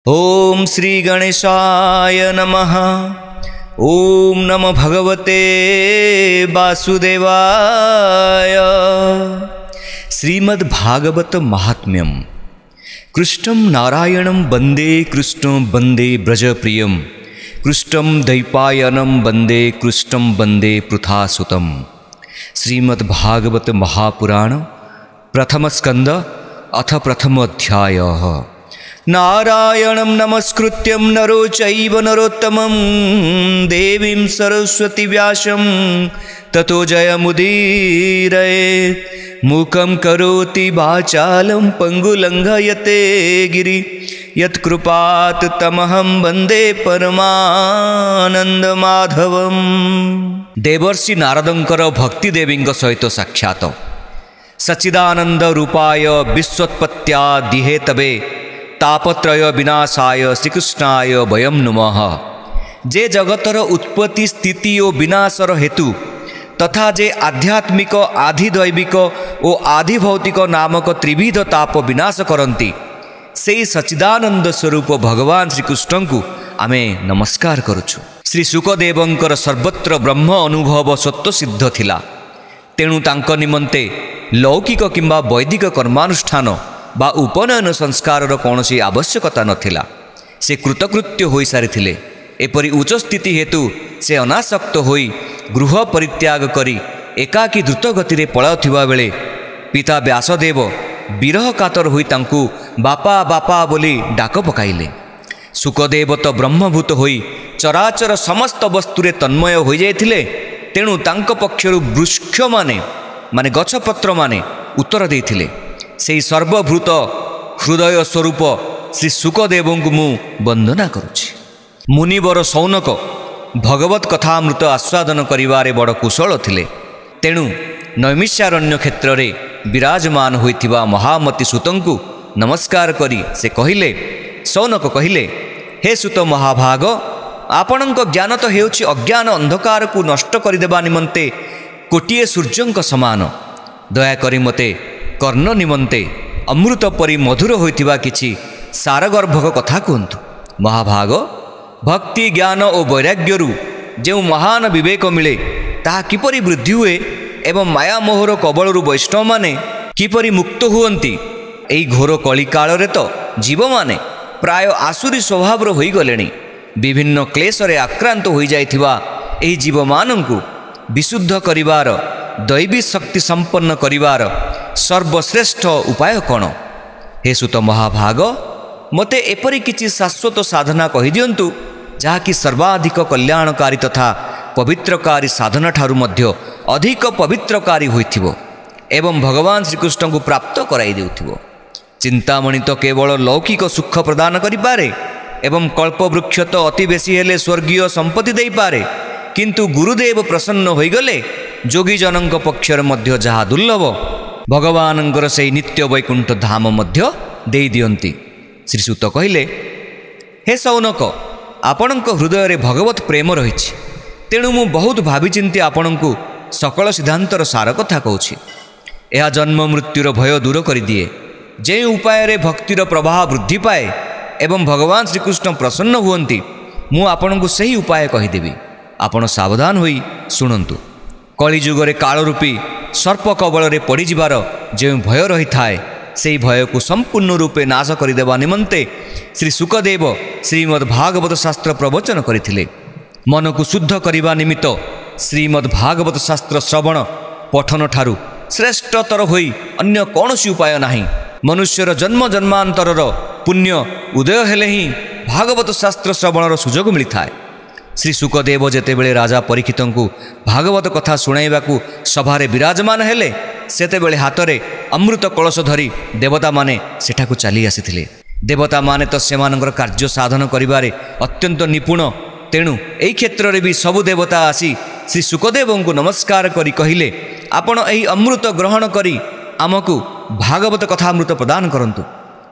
ओम श्री गणेशाय नमः। ओम नमो भगवते वासुदेवाय। श्रीमद्भागवत महात्म्यम। कृष्णं नारायणं वंदे कृष्णं वंदे ब्रजप्रियं। कृष्णं द्वैपायनं वंदे कृष्णं वंदे पृथासुतं। श्रीमद्भागवत महापुराण प्रथम स्कंद अथ प्रथम अध्यायः। नारायणं नमस्कृत्यं नरो चैव नरोत्तमं देवीं सरस्वती व्यासं ततो जयमुदीरयेत्। मूकं करोति वाचालं पङ्गुलङ्घयते गिरि यत्कृपात् तमहं वन्दे परमानन्दमाधवं। देवर्षि नारदंकर भक्ति देवींक सहित साक्षात सच्चिदानंद रूपाय विश्वोत्पत्त्यादिहे तबे तापत्रय विनाशाय श्रीकृष्णाय वयं नुमः। जे जगतर उत्पत्ति स्थिति और विनाशर हेतु तथा जे आध्यात्मिक आधिदैविक और आधिभौतिक नामक त्रिविध ताप विनाश करती से सच्चिदानंद स्वरूप भगवान श्रीकृष्ण को आमे नमस्कार करुछु। श्री शुकदेवंकर सर्वत्र ब्रह्म अनुभव सत्व सिद्ध थिला। तेणु तांक निमंते लौकिक किंबा वैदिक कर्मानुष्ठान बा उपनयन संस्कार कौन आवश्यकता नथिला। से कृतकृत्य हो सारी एपरी उच्च स्थिति हेतु से अनासक्त होई गृह परित्याग करी एकाकी द्रुत गति पलाउथिबा बेले पिता व्यासदेव विरह कातर होई तांकु बापा बापा बोली डाक पकाइले। शुकदेव तो ब्रह्मभूत होई चराचर समस्त वस्तुरे तन्मय हो जाइथिले। तेणु तांक पक्षरु वृक्ष माने गछपत्र माने उत्तर देइथिले। सेई सर्वभूत हृदय स्वरूप श्री शुकदेव को मु वंदना करुछि। मुनिवर सौनक भगवत कथामृत आस्वादन करिवारे बड़ कुशल थिले। तेणु नैमिषारण्य क्षेत्र में विराजमान होइथिबा महामती सुतंकु नमस्कार करी से कहिले। सौनक कहिले, हे सुत महाभाग, आपणक ज्ञान तो हेउछि अज्ञान अंधकार को नष्ट करिदेबा निमंते कोटिए सूर्यंक समान। दयाकरी मते कर्ण निमंते अमृत परी मधुर होइथिबा किछि सारगर्भक कथा कहतु। महाभाग, भक्ति ज्ञान और वैराग्यरु जो महान विवेक मिले ताहा किपरि वृद्धि हुए एवं माया मोहर कबलरु वैष्णव माने किपरि मुक्त हुअन्ति। एई घोर कली काल रे तो जीव माने प्राय आसुरी स्वभाव होई गलेनी। विभिन्न क्लेश रे आक्रांत होई जाइथिबा एई जीव मानंकु विशुद्ध करिवार दैवी शक्ति संपन्न करिवार सर्वश्रेष्ठ उपाय कौन? हे सुत महाभाग, मते एपरि किछि शाश्वत साधना कहि दियंतु जहाँकि सर्वाधिक कल्याणकारी तथा पवित्रकारी साधना ठारू मध्य अधिक पवित्रकारी होइथिबो एवं भगवान श्रीकृष्ण को प्राप्त कराई देउथिबो। चिंतामणि तो केवल लौकिक सुख प्रदान करि पारे एवं कल्पवृक्ष तो अति बेसी हेले स्वर्गीय संपत्ति देई पारे, किंतु गुरुदेव प्रसन्न होइगले जोगी जनक पक्षर मध्य जहा दुर्लभ भगवानंकर से नित्य वैकुंठ धाम मध्य देई दियंती। श्रीसुत कहिले, हे सौनक, आपणक हृदय रे भगवत प्रेम रहिछि। तेणु मु बहुत भावी चिंती आपणकु सकल सिद्धांतर सार कथा कहूछि। यह जन्म मृत्युर भय दूर कर दिए। जे उपाय रे भक्तिर प्रवाह वृद्धि पाए एवं भगवान श्रीकृष्ण प्रसन्न हुअन्ति मु आपणकु सही उपाय कहिदेबी। आपण सावधान होई शुणन्तु। कलिजुगरे कालरूपी सर्प कबल रे पड़ी जिबार जे भय रही थाए से भय को संपूर्ण रूपे नाश करदेवा निमंते श्री शुकदेव श्रीमद्भागवत शास्त्र प्रवचन करथिले। मन को शुद्ध करने निमित्त श्रीमद्भागवत शास्त्र श्रवण पठन ठारू श्रेष्ठतर होई अन्य कौनसी उपाय नाही। मनुष्यर जन्म जन्मांतरर पुण्य उदय हेले ही भागवत शास्त्र श्रवणर सुजोग मिलिथाए। श्री शुकदेव जेतेबेले राजा परीक्षित को भागवत कथा शुणाइबाकू सभारे विराजमान हेले सेतेबेले हातरे अमृत कलश धरी देवता माने सेठाकू चली आसीथिले। देवता माने तो सेमानंकर कार्य साधन करिबारे अत्यंत निपुण। तेणु एई क्षेत्र रे भी सबु देवता आसी श्री शुकदेव को नमस्कार करी कहिले, आपण एई अमृत ग्रहण करी आमकू भागवत कथामृत प्रदान करंतु।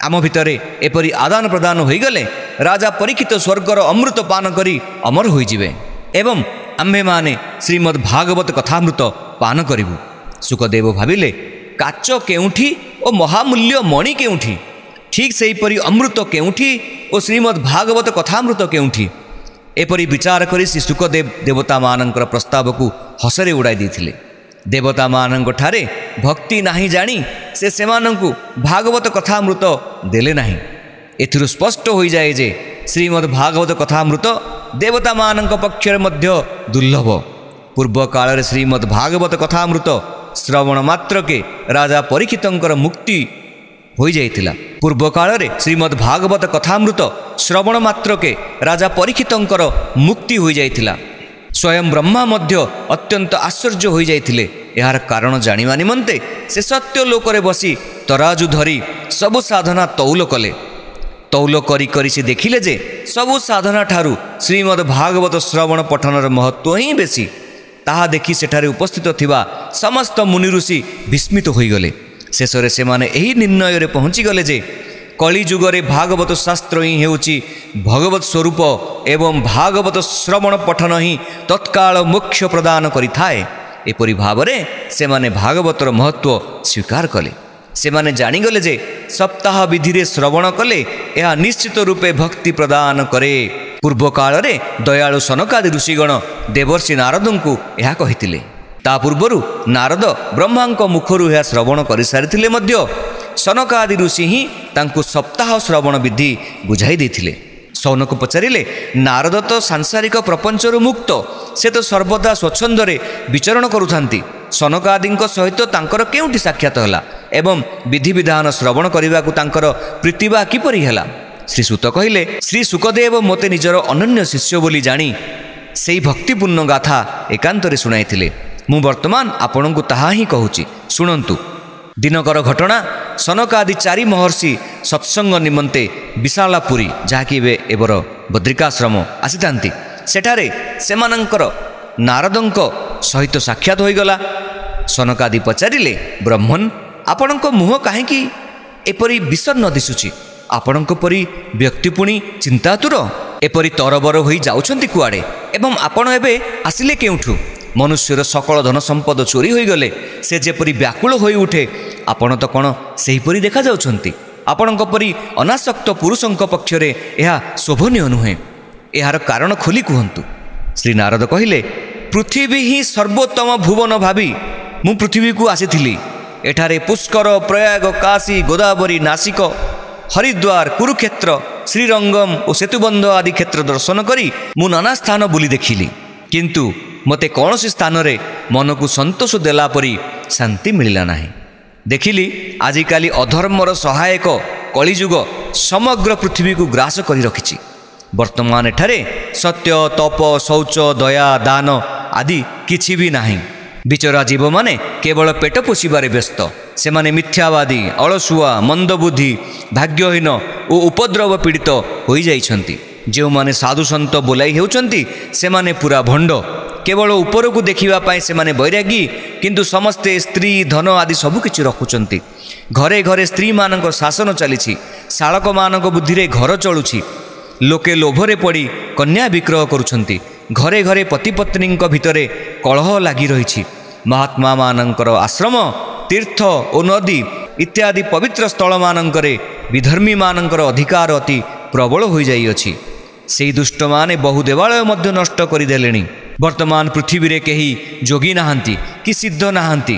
आम भितरे एपरी आदान प्रदान होईगले राजा परीक्षित स्वर्गर अमृत पान करी अमर होइजिबे एवं आम्भे माने श्रीमद् भागवत कथामृत पान करिबु। शुकदेव भाविले, काच केउठी और महामूल्य मणि केउठी? ठीक सेहीपरि अमृत केउठी और श्रीमद् भागवत कथामृत केउठी एपरि विचार करी श्री शुकदेव देवता मानकर प्रस्ताव को हसरे उड़ाई देथिले। देवता मानक ठारे भक्ति नाही जानी से सेमानंकु भागवत कथामृत देले नाही। एथिरु स्पष्ट होई जाए जे श्रीमद् भागवत कथामृत देवता मानक पक्षरे मध्य दुर्लभ। पूर्व काल श्रीमद् भागवत कथामृत श्रवण मात्र के राजा परीक्षितंकर मुक्ति हो जाइतिला। पूर्व काल श्रीमद् भागवत कथामृत श्रवण मात्र के राजा परीक्षितंकर मुक्ति हो जाइतिला। स्वयं ब्रह्मा मध्य अत्यंत आश्चर्य हो जाइतिले। यार कारण जानिबा निमंते से सत्य लोकरे बसी तराजु धरी सबु साधना तौल कले। तौल करी करी से देखिले जे सबु साधना ठारू श्रीमद् भागवत श्रवण पठनर महत्व ही बेसी। ताहा देखि सेठारे उपस्थित थिबा समस्त मुनि ऋषि विस्मित होइगले। शेषरे सेमाने एही निर्णय रे पहुँची गले जे कली जुगरे भागवत शास्त्र ही हेउची भगवत स्वरूप एवं भागवत श्रवण पठन ही तत्काल मोक्ष प्रदान करिथाए। एपरि भावरे सेमाने भागवतर महत्व स्वीकार कले। सेमाने जानिगले जे सप्ताह विधि रे श्रवण कले यह निश्चित रूपे भक्ति प्रदान करे। पूर्व काल रे दयालु सनकादि ऋषिगण देवर्षि नारदंकु यह कहिथिले। ता पूर्वरु नारद ब्रह्मांक मुखरु यह श्रवण करि सारिथिले मध्य सनकादि ऋषि ही तांकु सप्ताह श्रवण विधि बुझाई देथिले। सौनक पचारिले नारद तो सांसारिक प्रपंचरु मुक्त, से तो सर्वदा स्वच्छंदरे विचरण करुथांती। सनकादिंक सहित तांकर केउठी साक्षात हला एवं विधि विधान श्रवण करिबाकु तांकर प्रीतिबा किपरि हला। श्री सुत कहिले, श्री सुकदेव मोते निजर अनन्य शिष्य बोली जानी सेई भक्तिपूर्ण गाथा एकांतरे सुनाइथिले। मु वर्तमान आपणଙ୍କୁ ताहा ही कहूची, शुणंतु। दिनकर घटना सनकादि चारि महर्षि सत्संग निमंते विशालापुरी जहाँकि एबर बद्रिकाश्रम आसीथांती। सेठारे सेमानंकर नारदंक सहित साक्षात होइगला। सनकादि पचारिले, ब्रह्मन आपणଙ୍କ मुह काहेकि एपरि विषण्ण दिसुची? आपणଙ୍କ परि व्यक्ति पुणी चिंतातुर एपरि तरबर होई जाउछंती कुआडे एवं आपण एबे आसिले केउठु? मनुष्यर सकल धन संपद चोरी होई गले से जेपरि व्याकुल होई उठे, आपण तो कौन सेहीपरि देखा जाउछंती? आपणଙ୍କ परि अनासक्त पुरुषଙ୍କ पक्षरे यह शोभनीय नुहे। यार कारण खोली कहंतु। श्री नारद कहिले, पृथ्वी ही सर्वोत्तम भुवन भावी मु पृथ्वी को आसीथिली। एठारे पुष्कर, प्रयाग, काशी, गोदावरी, नासिक, हरिद्वार, कुरुक्षेत्र, श्रीरंगम और सेतुबंध आदि क्षेत्र दर्शन करी मु नाना स्थान बुली देखिली, किंतु मते कौनसी स्थान रे मन को संतोष देला परी शांति मिलिला नाही। देखिली आजिकाली अधर्मर सहायक कलिजुग समग्र पृथ्वी को ग्रास करी रखिछि। वर्तमान एठारे सत्य, तप, शौच, दया, दान आदि किछि भी नाही। बिचरा जीव माने केवल पेट पोषिबारे व्यस्त। सेमाने मिथ्यावादी, अलसुआ, मंदबुद्धि, भाग्यहीन और उपद्रव पीड़ित होई जाइछंती। जो माने साधु सन्त बोलाई हेउछंती सेमाने पूरा भंड। केवल ऊपर को देखिबा पाई सेमाने बैरागी, किंतु समस्ते स्त्री, धन आदि सबु किछि रखुचंती। घरे घरे स्त्री मानक शासन चलीछि। शालक मानक बुद्धि रे घर चलुछि। लोके लोभरे पड़ी कन्या विक्रय करुछंती। घरे घरे पति पत्नी भितरे कलह लागी रहिछि। महात्मा मानकर आश्रम, तीर्थ और नदी इत्यादि पवित्र स्थल मानकरे विधर्मी मानकर अधिकार अति प्रबल हो जाइअछि। सेही दुष्ट माने बहु देवालय मध्य नष्ट करदेलेणी। वर्तमान पृथ्वी रे केही जोगी नाहांती कि सिद्ध नाहांती,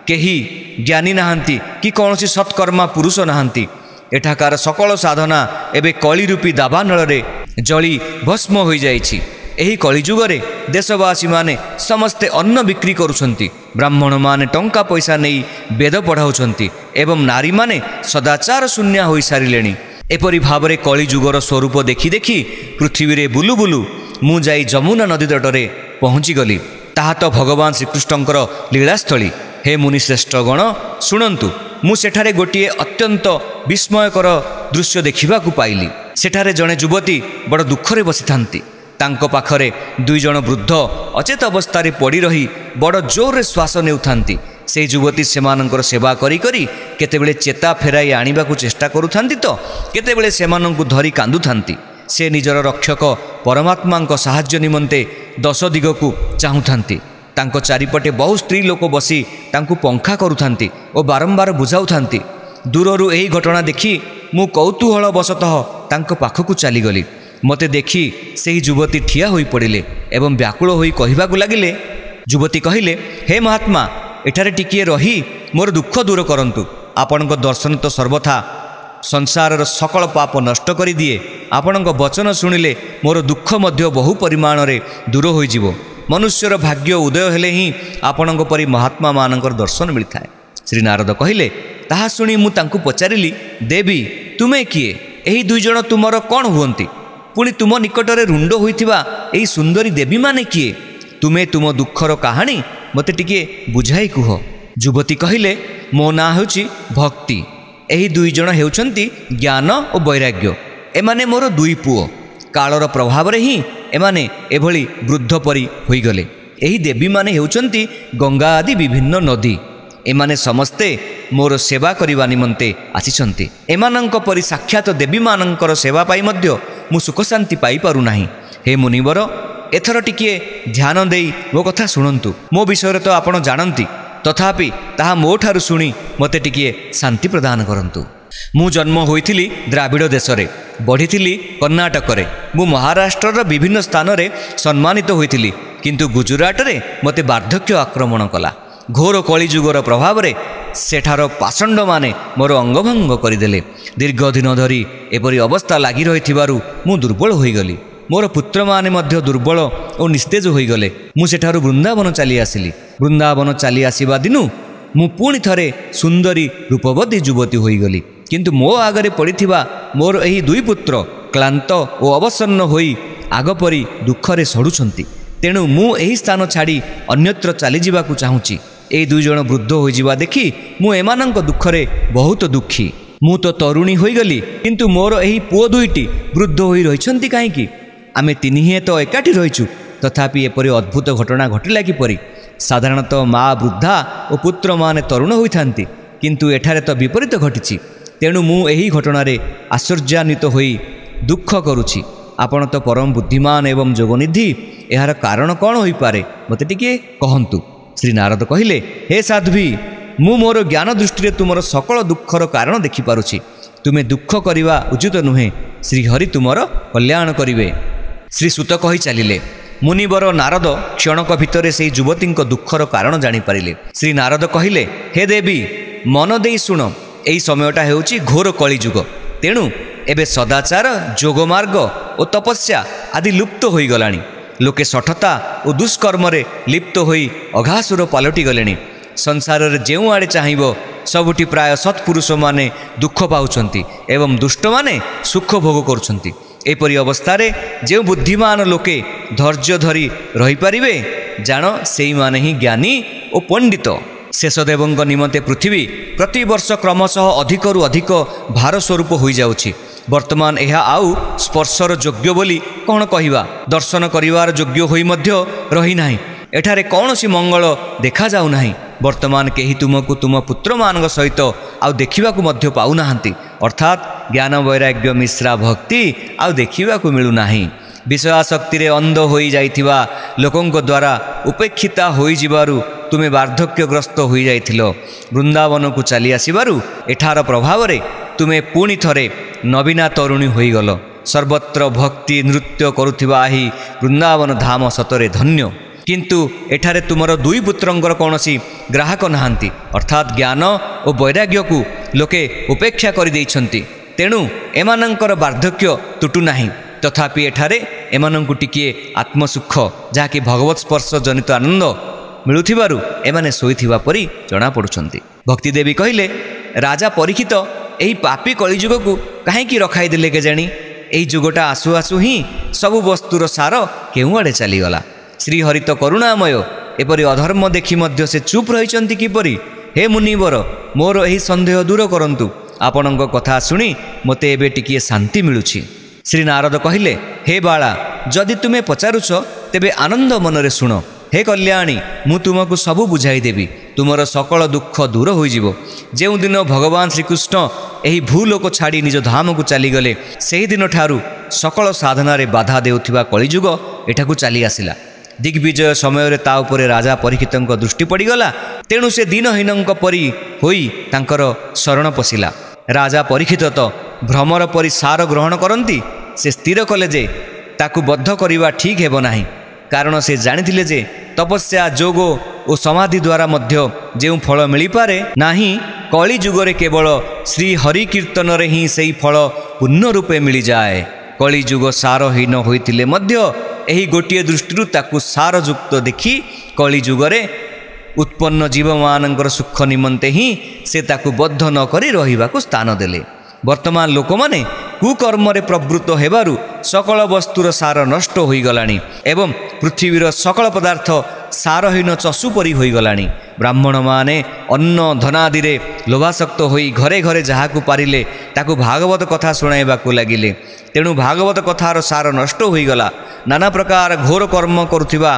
केही ज्ञानी नाहांती कि कौनसी सत्कर्मा पुरुष नाहांती। एठाकार सकल साधना एबे कली रूपी दावानल रे जली भस्म हो जाइछि। एही कलिजुगरे देशवासी माने समस्ते अन्न बिक्री करुछंती। ब्राह्मण माने टंका पैसा नहीं वेद पढ़ाउछंती एवं नारी माने सदाचार शून्य हो सारिलेणी। एपरि भावरे कलिजुगर स्वरूप देखि देखि पृथ्वी रे बुलु बुलु मु जाई जमुना नदी तटरे पहुँची गली। ताहा तो भगवान श्रीकृष्णଙ୍କର लीलास्थली। हे मुनिश्रेष्ठ गण शुणंतु, मु सेठारे गोटिए अत्यंत विस्मयकर दृश्य देखिबाकू पाइली। सेठारे जड़े युवती बड़ दुखरे बसिथांती। तांको पाखरे दुई जण वृद्ध अचेत अवस्था पड़ी रही बड़ जोर श्वास नेउथांती। से युवती सेमानंकर सेवा करी करी केतेबेले चेता फेराई आनिबाकू चेष्टा करुथांती तो केतेबेले सेमानंकू धरी कांदुथांती। से निजर रक्षक परमात्मांक साहाय्य निमंते दश दिगकू चाहुथांती। तांको चारिपटे बहु स्त्री लोक बसी तांकू पंखा करुथांती और बारंबार बुझाउथांती। दूररू एही घटना देखी ମୁଁ କୌତୂହଳ ବଶତଃ ତାଙ୍କ ପାଖକୁ ଚାଲିଗଲି। ମୋତେ ଦେଖି ସେହି ଯୁବତୀ ଠିଆ ହୋଇପଡ଼ିଲେ ଏବଂ ବ୍ୟାକୁଳ ହୋଇ କହିବାକୁ ଲାଗିଲେ। ଯୁବତୀ କହିଲେ, ହେ ମହାତ୍ମା, ଏଠାରେ ଟିକିଏ ରହି ମୋର ଦୁଃଖ ଦୂର କରନ୍ତୁ। ଆପଣଙ୍କ ଦର୍ଶନ ତ ସର୍ବଥା ସଂସାରର ସକଳ ପାପ ନଷ୍ଟ କରିଦିଏ। ଆପଣଙ୍କ ବଚନ ଶୁଣିଲେ ମୋର ଦୁଃଖ ମଧ୍ୟ ବହୁ ପରିମାଣରେ ଦୂର ହୋଇଯିବ। ମନୁଷ୍ୟର ଭାଗ୍ୟ ଉଦୟ ହେଲେ ହିଁ ଆପଣଙ୍କ ପରି ମହାତ୍ମାମାନଙ୍କର ଦର୍ଶନ ମିଳିଥାଏ। ଶ୍ରୀ ନାରଦ କହିଲେ, ତାହା ଶୁଣି ମୁଁ ତାଙ୍କୁ ପଚାରିଲି, ଦେବୀ, ତୁମେ କିଏ? ଏହି ଦୁଇ ଜଣ ତୁମର କ'ଣ ହୁଅନ୍ତି? ପୁଣି ତୁମ ନିକଟରେ ରୁଣ୍ଡ ହୋଇଥିବା ଏହି ସୁନ୍ଦରୀ ଦେବୀମାନେ କିଏ? ତୁମେ ତୁମ ଦୁଃଖର କାହାଣୀ ମୋତେ ଟିକିଏ ବୁଝାଇ କୁହ। ଯୁବତୀ କହିଲେ, ମୋ ନାଁ ହେଉଛି ଭକ୍ତି। ଏହି ଦୁଇ ଜଣ ହେଉଛନ୍ତି ଜ୍ଞାନ ଓ ବୈରାଗ୍ୟ। ଏମାନେ ମୋର ଦୁଇ ପୁଅ। କାଳର ପ୍ରଭାବରେ ହିଁ ଏମାନେ ଏଭଳି ବୃଦ୍ଧ ପରି ହୋଇଗଲେ। ଏହି ଦେବୀମାନେ ହେଉଛନ୍ତି ଗଙ୍ଗା ଆଦି ବିଭିନ୍ନ ନଦୀ। ଏମାନେ ସମସ୍ତେ ମୋର ସେବା କରିବା ନିମନ୍ତେ ଆସିଛନ୍ତି। ଏମାନଙ୍କ ପରି ସାକ୍ଷାତ ଦେବୀମାନଙ୍କର ସେବା ପାଇ ମଧ୍ୟ ମୁଁ ସୁଖ ଶାନ୍ତି ପାଇପାରୁନାହିଁ। ହେ ମୁନିବର, ଏଥର ଟିକିଏ ଧ୍ୟାନ ଦେଇ ମୋ କଥା ଶୁଣନ୍ତୁ। ମୋ ବିଷୟରେ ତ ଆପଣ ଜାଣନ୍ତି, ତଥାପି ତାହା ମୋ ଠାରୁ ଶୁଣି ମୋତେ ଟିକିଏ ଶାନ୍ତି ପ୍ରଦାନ କରନ୍ତୁ। ମୁଁ ଜନ୍ମ ହୋଇଥିଲି ଦ୍ରାବିଡ଼ ଦେଶରେ, ବଢ଼ିଥିଲି କର୍ଣ୍ଣାଟକରେ। ମୁଁ ମହାରାଷ୍ଟ୍ରର ବିଭିନ୍ନ ସ୍ଥାନରେ ସମ୍ମାନିତ ହୋଇଥିଲି, କିନ୍ତୁ ଗୁଜୁରାଟରେ ମୋତେ ବାର୍ଦ୍ଧକ୍ୟ ଆକ୍ରମଣ କଲା। ଘୋର କଳିଯୁଗର ପ୍ରଭାବରେ ସେଠାର ପାଷଣ୍ଡମାନେ ମୋର ଅଙ୍ଗଭଙ୍ଗ କରିଦେଲେ। ଦୀର୍ଘ ଦିନ ଧରି ଏପରି ଅବସ୍ଥା ଲାଗି ରହିଥିବାରୁ ମୁଁ ଦୁର୍ବଳ ହୋଇଗଲି। ମୋର ପୁତ୍ରମାନେ ମଧ୍ୟ ଦୁର୍ବଳ ଓ ନିସ୍ତେଜ ହୋଇଗଲେ। ମୁଁ ସେଠାରୁ ବୃନ୍ଦାବନ ଚାଲି ଆସିଲି। ବୃନ୍ଦାବନ ଚାଲି ଆସିବା ଦିନୁ ମୁଁ ପୁଣି ଥରେ ସୁନ୍ଦରୀ ରୂପବତୀ ଯୁବତୀ ହୋଇଗଲି। କିନ୍ତୁ ମୋ ଆଗରେ ପଡ଼ିଥିବା ମୋର ଏହି ଦୁଇ ପୁତ୍ର କ୍ଳାନ୍ତ ଓ ଅବସନ୍ନ ହୋଇ ଆଗପରି ଦୁଃଖରେ ସଢ଼ୁଛନ୍ତି। ତେଣୁ ମୁଁ ଏହି ସ୍ଥାନ ଛାଡ଼ି ଅନ୍ୟତ୍ର ଚାଲିଯିବାକୁ ଚାହୁଁଛି। ଏହି ଦୁଇ ଜଣ ବୃଦ୍ଧ ହୋଇଯିବା ଦେଖି ମୁଁ ଏମାନଙ୍କ ଦୁଃଖରେ ବହୁତ ଦୁଃଖୀ। ମୁଁ ତ ତରୁଣୀ ହୋଇଗଲି, କିନ୍ତୁ ମୋର ଏହି ପୁଅ ଦୁଇଟି ବୃଦ୍ଧ ହୋଇ ରହିଛନ୍ତି କାହିଁକି? ଆମେ ତିନିହେଁ ତ ଏକାଠି ରହିଛୁ, ତଥାପି ଏପରି ଅଦ୍ଭୁତ ଘଟଣା ଘଟିଲା କିପରି? ସାଧାରଣତଃ ମା ବୃଦ୍ଧା ଓ ପୁତ୍ରମାନେ ତରୁଣ ହୋଇଥାନ୍ତି, କିନ୍ତୁ ଏଠାରେ ତ ବିପରୀତ ଘଟିଛି। ତେଣୁ ମୁଁ ଏହି ଘଟଣାରେ ଆଶ୍ଚର୍ଯ୍ୟାନ୍ୱିତ ହୋଇ ଦୁଃଖ କରୁଛି। ଆପଣ ତ ପରମ ବୁଦ୍ଧିମାନ ଏବଂ ଯୋଗନିଧି, ଏହାର କାରଣ କ'ଣ ହୋଇପାରେ ମୋତେ ଟିକିଏ କହନ୍ତୁ। ଶ୍ରୀ ନାରଦ କହିଲେ, ହେ ସାଧ୍ୱୀ, ମୁଁ ମୋର ଜ୍ଞାନ ଦୃଷ୍ଟିରେ ତୁମର ସକଳ ଦୁଃଖର କାରଣ ଦେଖିପାରୁଛି। ତୁମେ ଦୁଃଖ କରିବା ଉଚିତ ନୁହେଁ। ଶ୍ରୀହରି ତୁମର କଲ୍ୟାଣ କରିବେ। ଶ୍ରୀ ସୂତ କହି ଚାଲିଲେ। ମୁନିବର ନାରଦ କ୍ଷଣକ ଭିତରେ ସେହି ଯୁବତୀଙ୍କ ଦୁଃଖର କାରଣ ଜାଣିପାରିଲେ। ଶ୍ରୀ ନାରଦ କହିଲେ, ହେ ଦେବୀ, ମନ ଦେଇ ଶୁଣ। ଏହି ସମୟଟା ହେଉଛି ଘୋର କଳିଯୁଗ। ତେଣୁ ଏବେ ସଦାଚାର, ଯୋଗମାର୍ଗ ଓ ତପସ୍ୟା ଆଦି ଲୁପ୍ତ ହୋଇଗଲାଣି। ଲୋକେ ଶଠତା ଓ ଦୁଷ୍କର୍ମରେ ଲିପ୍ତ ହୋଇ ଅଘାସୁର ପାଲଟି ଗଲେଣି। ସଂସାରରେ ଯେଉଁଆଡ଼େ ଚାହିଁବ ସବୁଠି ପ୍ରାୟ ସତ୍ପୁରୁଷମାନେ ଦୁଃଖ ପାଉଛନ୍ତି ଏବଂ ଦୁଷ୍ଟମାନେ ସୁଖ ଭୋଗ କରୁଛନ୍ତି। ଏପରି ଅବସ୍ଥାରେ ଯେଉଁ ବୁଦ୍ଧିମାନ ଲୋକେ ଧୈର୍ଯ୍ୟ ଧରି ରହିପାରିବେ, ଜାଣ ସେଇମାନେ ହିଁ ଜ୍ଞାନୀ ଓ ପଣ୍ଡିତ। ଶେଷଦେବଙ୍କ ନିମନ୍ତେ ପୃଥିବୀ ପ୍ରତିବର୍ଷ କ୍ରମଶଃ ଅଧିକରୁ ଅଧିକ ଭାର ସ୍ୱରୂପ ହୋଇଯାଉଛି। ବର୍ତ୍ତମାନ ଏହା ଆଉ ସ୍ପର୍ଶର ଯୋଗ୍ୟ ବୋଲି କ'ଣ କହିବା? ଦର୍ଶନ କରିବାର ଯୋଗ୍ୟ ହୋଇ ମଧ୍ୟ ରହିନାହିଁ। ଏଠାରେ କୌଣସି ମଙ୍ଗଳ ଦେଖାଯାଉନାହିଁ। ବର୍ତ୍ତମାନ କେହି ତୁମକୁ ତୁମ ପୁତ୍ରମାନଙ୍କ ସହିତ ଆଉ ଦେଖିବାକୁ ମଧ୍ୟ ପାଉନାହାନ୍ତି। ଅର୍ଥାତ୍ ଜ୍ଞାନ ବୈରାଗ୍ୟ ମିଶ୍ରା ଭକ୍ତି ଆଉ ଦେଖିବାକୁ ମିଳୁନାହିଁ। ବିଷୟାସକ୍ତିରେ ଅନ୍ଧ ହୋଇଯାଇଥିବା ଲୋକଙ୍କ ଦ୍ୱାରା ଉପେକ୍ଷିତା ହୋଇଯିବାରୁ ତୁମେ ବାର୍ଦ୍ଧକ୍ୟଗ୍ରସ୍ତ ହୋଇଯାଇଥିଲ। ବୃନ୍ଦାବନକୁ ଚାଲି ଆସିବାରୁ ଏଠାର ପ୍ରଭାବରେ ତୁମେ ପୁଣି ଥରେ ନବୀନା ତରୁଣୀ ହୋଇଗଲ। ସର୍ବତ୍ର ଭକ୍ତି ନୃତ୍ୟ କରୁଥିବା ଏହି ବୃନ୍ଦାବନ ଧାମ ସତରେ ଧନ୍ୟ। କିନ୍ତୁ ଏଠାରେ ତୁମର ଦୁଇ ପୁତ୍ରଙ୍କର କୌଣସି ଗ୍ରାହକ ନାହାନ୍ତି। ଅର୍ଥାତ୍ ଜ୍ଞାନ ଓ ବୈରାଗ୍ୟକୁ ଲୋକେ ଉପେକ୍ଷା କରିଦେଇଛନ୍ତି। ତେଣୁ ଏମାନଙ୍କର ବାର୍ଦ୍ଧକ୍ୟ ତୁଟୁନାହିଁ। ତଥାପି ଏଠାରେ ଏମାନଙ୍କୁ ଟିକିଏ ଆତ୍ମସୁଖ, ଯାହାକି ଭଗବତ ସ୍ପର୍ଶ ଜନିତ ଆନନ୍ଦ ମିଳୁଥିବାରୁ ଏମାନେ ଶୋଇଥିବା ପରି ଜଣାପଡ଼ୁଛନ୍ତି। ଭକ୍ତିଦେବୀ କହିଲେ, ରାଜା ପରୀକ୍ଷିତ ଏହି ପାପୀ କଳିଯୁଗକୁ କାହିଁକି ରଖାଇଦେଲେ କେଜାଣି? ଏହି ଯୁଗଟା ଆସୁ ଆସୁ ହିଁ ସବୁ ବସ୍ତୁର ସାର କେଉଁଆଡ଼େ ଚାଲିଗଲା। ଶ୍ରୀହରି ତ କରୁଣାମୟ, ଏପରି ଅଧର୍ମ ଦେଖି ମଧ୍ୟ ସେ ଚୁପ୍ ରହିଛନ୍ତି କିପରି? ହେ ମୁନିବର, ମୋର ଏହି ସନ୍ଦେହ ଦୂର କରନ୍ତୁ। ଆପଣଙ୍କ କଥା ଶୁଣି ମୋତେ ଏବେ ଟିକିଏ ଶାନ୍ତି ମିଳୁଛି। ଶ୍ରୀ ନାରଦ କହିଲେ, ହେ ବାଳା, ଯଦି ତୁମେ ପଚାରୁଛ ତେବେ ଆନନ୍ଦ ମନରେ ଶୁଣ। ହେ କଲ୍ୟାଣୀ, ମୁଁ ତୁମକୁ ସବୁ ବୁଝାଇଦେବି। ତୁମର ସକଳ ଦୁଃଖ ଦୂର ହୋଇଯିବ। ଯେଉଁଦିନ ଭଗବାନ ଶ୍ରୀକୃଷ୍ଣ ଏହି ଭୂଲୋକ ଛାଡ଼ି ନିଜ ଧାମକୁ ଚାଲିଗଲେ, ସେହିଦିନଠାରୁ ସକଳ ସାଧନାରେ ବାଧା ଦେଉଥିବା କଳିଯୁଗ ଏଠାକୁ ଚାଲି ଆସିଲା। ଦିଗ୍ବିଜୟ ସମୟରେ ତା ଉପରେ ରାଜା ପରୀକ୍ଷିତଙ୍କ ଦୃଷ୍ଟି ପଡ଼ିଗଲା। ତେଣୁ ସେ ଦିନହୀନଙ୍କ ପରି ହୋଇ ତାଙ୍କର ଶରଣ ପଶିଲା। ରାଜା ପରୀକ୍ଷିତ ତ भ्रमर परि सार ग्रहण करती से स्थिर कले जे ताकू बद्ध करवा ठीक हेब नाही, कारण से जानिथिले जे तपस्या जोग और समाधि द्वारा मध्य जो फल मिल पारे नाही, कली जुगरे केवल श्री हरि कीर्तन रे ही सही फल पूर्ण रूपे मिल जाए। कली जुग सारहीन होइतिले मध्य एही गोटिए दृष्टि ताकू सारयुक्त देखि कली जुगरे उत्पन्न जीव मानकर सुख निमंते ही से ताकू बद्ध न करी रहिबाकू स्थान देले। वर्तमान लोक माने कुकर्म रे प्रवृत्त हेबारु सकल वस्तुर सार नष्ट होई गलानी एवं पृथ्वीर सकल पदार्थ सारहीन चषु परी होई गलानी। ब्राह्मण माने अन्न धनादि रे लोभासक्त होई घरे घरे जहाकू पारिले ताकू भागवत कथा सुनाइबाकू लागिले। तेणु भागवत कथार सार नष्ट होई गला। नाना प्रकार घोर कर्म करुथिबा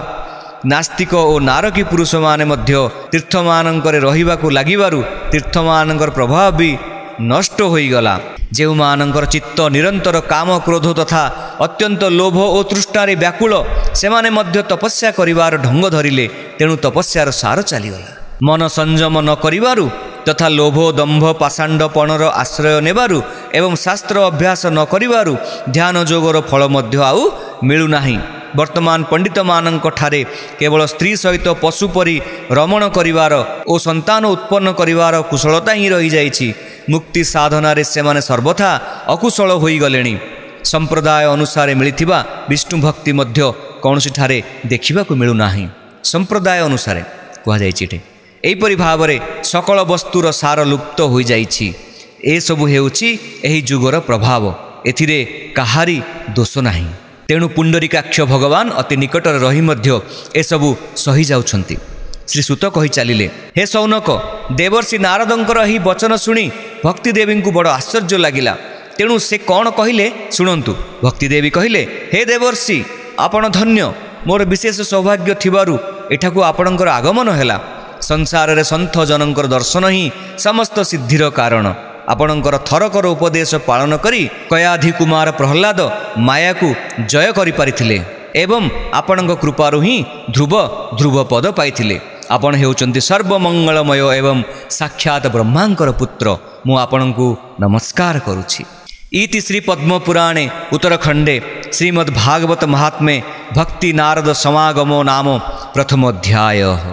नास्तिक और नारकी पुरुष माने मध्य तीर्थ मानकर रहिबाकू लागिबारु तीर्थ मानकर प्रभाव भी नष्ट होई गला। जे मानकर चित्त निरंतर काम क्रोध तथा अत्यंत लोभ और तृष्णारे व्याकुल सेमाने मध्य तपस्या करिवार ढंग धरिले, तेणु तपस्यार सार चलीगला। मन संयम न करिवारु तथा लोभ दंभ पाषांडपणर आश्रय नेबारु एवं शास्त्र अभ्यास न करिवारु ध्यान जोगर फल मध्य आउ मिलु नाही। वर्तमान पंडित मानक ठारे केवल स्त्री सहित पशु परी रमण करिवार और संतान उत्पन्न करिवार कुशलता ही रही जाइछि। मुक्ति साधना से माने सर्वथा अकुशल होई गलेनी। संप्रदाय अनुसार मिलिथिबा विष्णु भक्ति मध्य कौनसी ठारे देखिबाकू मिलु नाही। संप्रदाय अनुसार कहा जाइछि एहिपरि भावरे सकल वस्तुर सार लुप्त होई जाइछि। ए सबु हेउछि एही जुगर प्रभाव, एथिरे काहारी दोष नाही। तेणु पुंडरीकाक्ष भगवान अति निकट रही मध्य एसबु सही जाउछंती। श्री सूत कही चलिले, हे सौनक, देवर्षि नारदंकर ही वचन शुणी भक्तिदेवी को बड़ आश्चर्य लगिला। तेणु से कौन कहले शुणंतु। भक्तिदेवी कहले, हे देवर्षि, आपण धन्य, मोर विशेष सौभाग्य थिबारु एठाकू आपणकर आगमन हैला। संसार रे संत जनकर दर्शन ही समस्त सिद्धिर कारण। आपणकर थरकर उपदेश पालन करी कयाधि कुमार प्रहलाद माया को जय करि पारिथिले एवं आपणक कृपारु ही ध्रुव पद पाइथिले। आपण हेउचंती सर्वमंगलमय एवं साक्षात ब्रह्मांकर पुत्र। मु आपणकु नमस्कार करुछि। इति श्री पद्म पुराणे उत्तरखंडे श्रीमद्भागवत महात्म्ये भक्ति नारद समागमो नाम प्रथमोऽध्यायः।